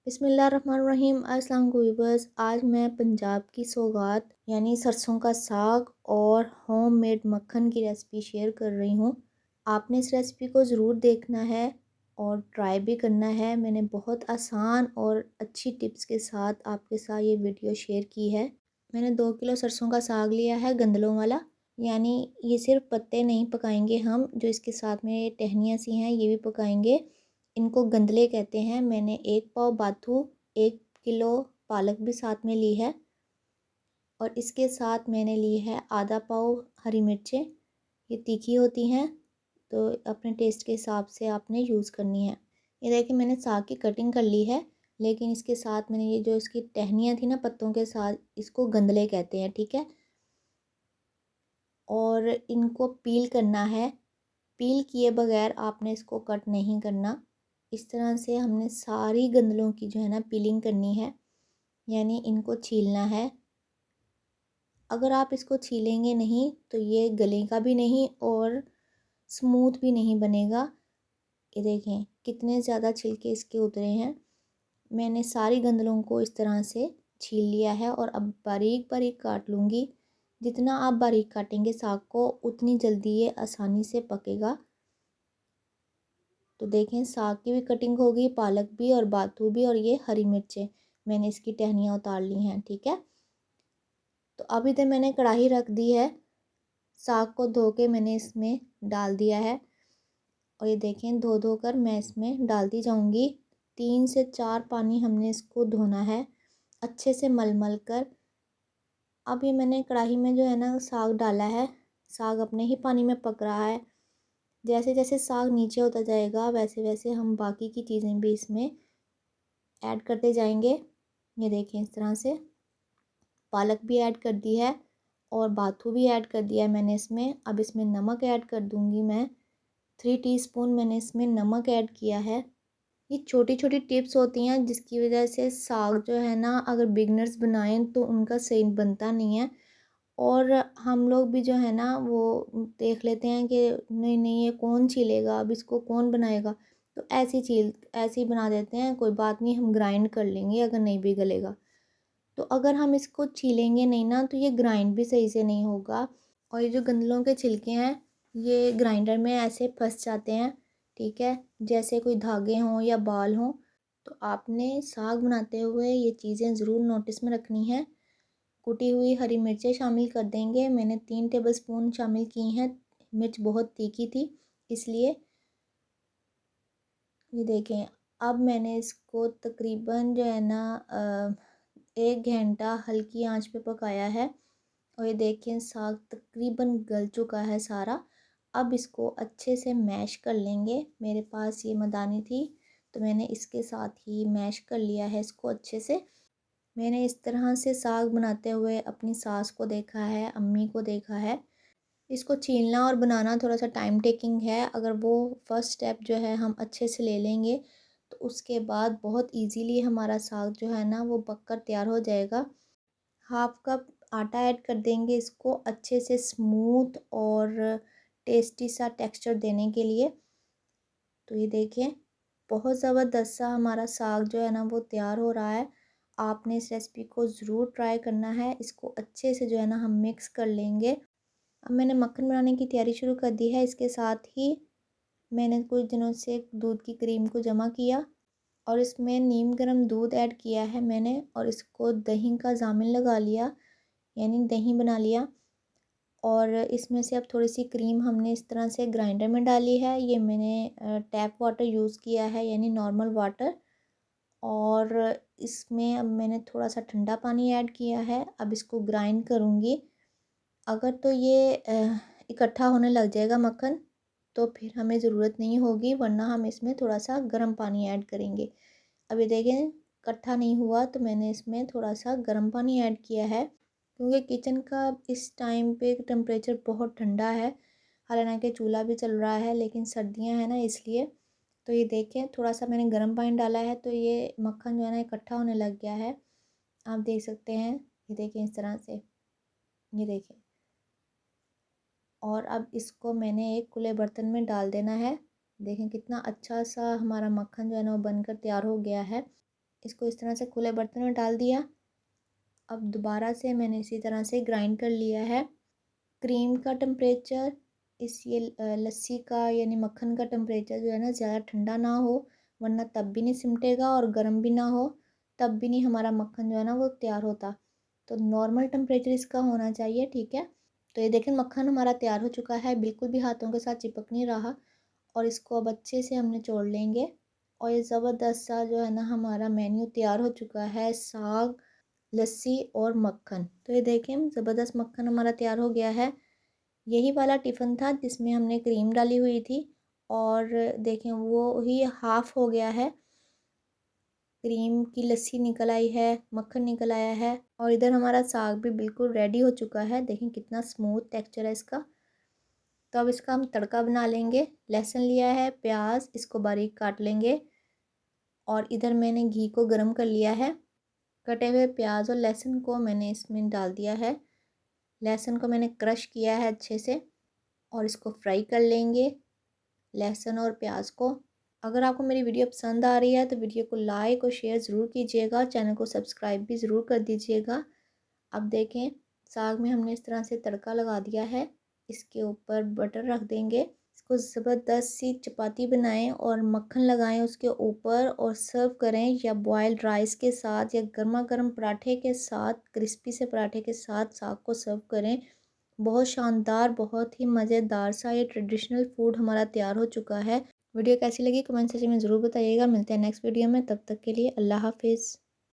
बिस्मिल्लाहिर्रहमानिर्रहीम। अस्सलाम वालेकुम व्यूअर्स। आज मैं पंजाब की सौगात यानी सरसों का साग और होममेड मक्खन की रेसिपी शेयर कर रही हूँ। आपने इस रेसिपी को ज़रूर देखना है और ट्राई भी करना है। मैंने बहुत आसान और अच्छी टिप्स के साथ आपके साथ ये वीडियो शेयर की है। मैंने 2 किलो सरसों का साग लिया है गंदलों वाला, यानी ये सिर्फ पत्ते नहीं पकाएंगे हम, जो इसके साथ में टहनियाँ सी हैं ये भी पकाएंगे। इनको गंदले कहते हैं। मैंने 1 पाव बाथू, 1 किलो पालक भी साथ में ली है और इसके साथ मैंने ली है आधा पाव हरी मिर्चें। ये तीखी होती हैं तो अपने टेस्ट के हिसाब से आपने यूज़ करनी है। ये देखिए मैंने साग की कटिंग कर ली है, लेकिन इसके साथ मैंने ये जो इसकी टहनियाँ थी ना पत्तों के साथ, इसको गंदले कहते हैं, ठीक है। और इनको पील करना है। पील किए बगैर आपने इसको कट नहीं करना। इस तरह से हमने सारी गंदलों की जो है ना पीलिंग करनी है, यानी इनको छीलना है। अगर आप इसको छीलेंगे नहीं तो ये गलेगा भी नहीं और स्मूथ भी नहीं बनेगा। ये देखें कितने ज़्यादा छिलके इसके उतरे हैं। मैंने सारी गंदलों को इस तरह से छील लिया है और अब बारीक बारीक काट लूँगी। जितना आप बारीक काटेंगे साग को उतनी जल्दी ये आसानी से पकेगा। तो देखें साग की भी कटिंग होगी, पालक भी और बाथू भी, और ये हरी मिर्चें मैंने इसकी टहनियाँ उतार ली हैं, ठीक है। तो अभी तो मैंने कढ़ाई रख दी है, साग को धो के मैंने इसमें डाल दिया है और ये देखें धो धो कर मैं इसमें डालती जाऊंगी। 3 से 4 पानी हमने इसको धोना है अच्छे से मल मल कर। अब ये मैंने कढ़ाई में जो है ना साग डाला है, साग अपने ही पानी में पक रहा है। जैसे जैसे साग नीचे होता जाएगा वैसे वैसे हम बाकी की चीज़ें भी इसमें ऐड करते जाएंगे। ये देखें इस तरह से पालक भी ऐड कर दी है और बाथू भी ऐड कर दिया है मैंने इसमें। अब इसमें नमक ऐड कर दूंगी मैं। 3 टीस्पून मैंने इसमें नमक ऐड किया है। ये छोटी छोटी टिप्स होती हैं जिसकी वजह से साग जो है ना अगर बिगनर्स बनाएं तो उनका सही बनता नहीं है। और हम लोग भी जो है ना वो देख लेते हैं कि नहीं नहीं ये कौन छीलेगा, अब इसको कौन बनाएगा, तो ऐसे ही बना देते हैं। कोई बात नहीं, हम ग्राइंड कर लेंगे अगर नहीं भी गलेगा तो। अगर हम इसको छीलेंगे नहीं ना तो ये ग्राइंड भी सही से नहीं होगा। और ये जो गंदलों के छिलके हैं ये ग्राइंडर में ऐसे फंस जाते हैं, ठीक है, जैसे कोई धागे हों या बाल हों। तो आपने साग बनाते हुए ये चीज़ें ज़रूर नोटिस में रखनी है। कुटी हुई हरी मिर्चें शामिल कर देंगे। मैंने 3 टेबलस्पून शामिल की हैं, मिर्च बहुत तीखी थी इसलिए। ये देखें अब मैंने इसको तकरीबन जो है ना 1 घंटा हल्की आंच पे पकाया है और ये देखें साग तकरीबन गल चुका है सारा। अब इसको अच्छे से मैश कर लेंगे। मेरे पास ये मदानी थी तो मैंने इसके साथ ही मैश कर लिया है इसको अच्छे से। मैंने इस तरह से साग बनाते हुए अपनी सास को देखा है, अम्मी को देखा है। इसको छीलना और बनाना थोड़ा सा टाइम टेकिंग है। अगर वो फर्स्ट स्टेप जो है हम अच्छे से ले लेंगे तो उसके बाद बहुत इजीली हमारा साग जो है ना वो पककर तैयार हो जाएगा। हाफ कप आटा ऐड कर देंगे इसको अच्छे से स्मूथ और टेस्टी सा टेक्सचर देने के लिए। तो ये देखें बहुत ज़बरदस्त सा हमारा साग जो है ना वो तैयार हो रहा है। आपने इस रेसिपी को ज़रूर ट्राई करना है। इसको अच्छे से जो है ना हम मिक्स कर लेंगे। अब मैंने मक्खन बनाने की तैयारी शुरू कर दी है। इसके साथ ही मैंने कुछ दिनों से दूध की क्रीम को जमा किया और इसमें नीम गर्म दूध ऐड किया है मैंने और इसको दही का जामिन लगा लिया, यानी दही बना लिया। और इसमें से अब थोड़ी सी क्रीम हमने इस तरह से ग्राइंडर में डाली है। ये मैंने टैप वाटर यूज़ किया है, यानी नॉर्मल वाटर। और इसमें अब मैंने थोड़ा सा ठंडा पानी ऐड किया है। अब इसको ग्राइंड करूँगी। अगर तो ये इकट्ठा होने लग जाएगा मक्खन तो फिर हमें ज़रूरत नहीं होगी, वरना हम इसमें थोड़ा सा गर्म पानी ऐड करेंगे। अब ये देखें इकट्ठा नहीं हुआ तो मैंने इसमें थोड़ा सा गर्म पानी ऐड किया है, क्योंकि किचन का इस टाइम पे टेम्परेचर बहुत ठंडा है। हालांकि चूल्हा भी चल रहा है लेकिन सर्दियां हैं ना इसलिए। तो ये देखें थोड़ा सा मैंने गर्म पानी डाला है तो ये मक्खन जो है ना इकट्ठा होने लग गया है। आप देख सकते हैं, ये देखें इस तरह से, ये देखें। और अब इसको मैंने एक खुले बर्तन में डाल देना है। देखें कितना अच्छा सा हमारा मक्खन जो है ना वो बनकर तैयार हो गया है। इसको इस तरह से खुले बर्तन में डाल दिया। अब दोबारा से मैंने इसी तरह से ग्राइंड कर लिया है। क्रीम का टेम्परेचर ये लस्सी का यानी मक्खन का टेम्परेचर जो है ना ज़्यादा ठंडा ना हो, वरना तब भी नहीं सिमटेगा, और गर्म भी ना हो तब भी नहीं हमारा मक्खन जो है ना वो तैयार होता। तो नॉर्मल टेम्परेचर इसका होना चाहिए, ठीक है। तो ये देखें मक्खन हमारा तैयार हो चुका है, बिल्कुल भी हाथों के साथ चिपक नहीं रहा। और इसको अब अच्छे से हमने छोड़ लेंगे। और ये ज़बरदस्त सा जो है ना हमारा मेन्यू तैयार हो चुका है, साग, लस्सी और मक्खन। तो ये देखें ज़बरदस्त मक्खन हमारा तैयार हो गया है। यही वाला टिफ़िन था जिसमें हमने क्रीम डाली हुई थी, और देखें वो ही हाफ़ हो गया है। क्रीम की लस्सी निकल आई है, मक्खन निकल आया है, और इधर हमारा साग भी बिल्कुल रेडी हो चुका है। देखें कितना स्मूथ टेक्सचर है इसका। तो अब इसका हम तड़का बना लेंगे। लहसुन लिया है, प्याज, इसको बारीक काट लेंगे। और इधर मैंने घी को गर्म कर लिया है। कटे हुए प्याज और लहसुन को मैंने इसमें डाल दिया है। लहसुन को मैंने क्रश किया है अच्छे से, और इसको फ्राई कर लेंगे, लहसुन और प्याज को। अगर आपको मेरी वीडियो पसंद आ रही है तो वीडियो को लाइक और शेयर ज़रूर कीजिएगा, चैनल को सब्सक्राइब भी ज़रूर कर दीजिएगा। अब देखें साग में हमने इस तरह से तड़का लगा दिया है। इसके ऊपर बटर रख देंगे, इसको ज़बरदस्त सी चपाती बनाएं और मक्खन लगाएं उसके ऊपर, और सर्व करें या बॉयल्ड राइस के साथ या गर्मा गर्म पराठे के साथ, क्रिस्पी से पराठे के साथ साग को सर्व करें। बहुत शानदार, बहुत ही मज़ेदार सा ये ट्रेडिशनल फूड हमारा तैयार हो चुका है। वीडियो कैसी लगी कमेंट सेक्शन में ज़रूर बताइएगा। मिलते हैं नेक्स्ट वीडियो में, तब तक के लिए अल्लाह हाफिज़।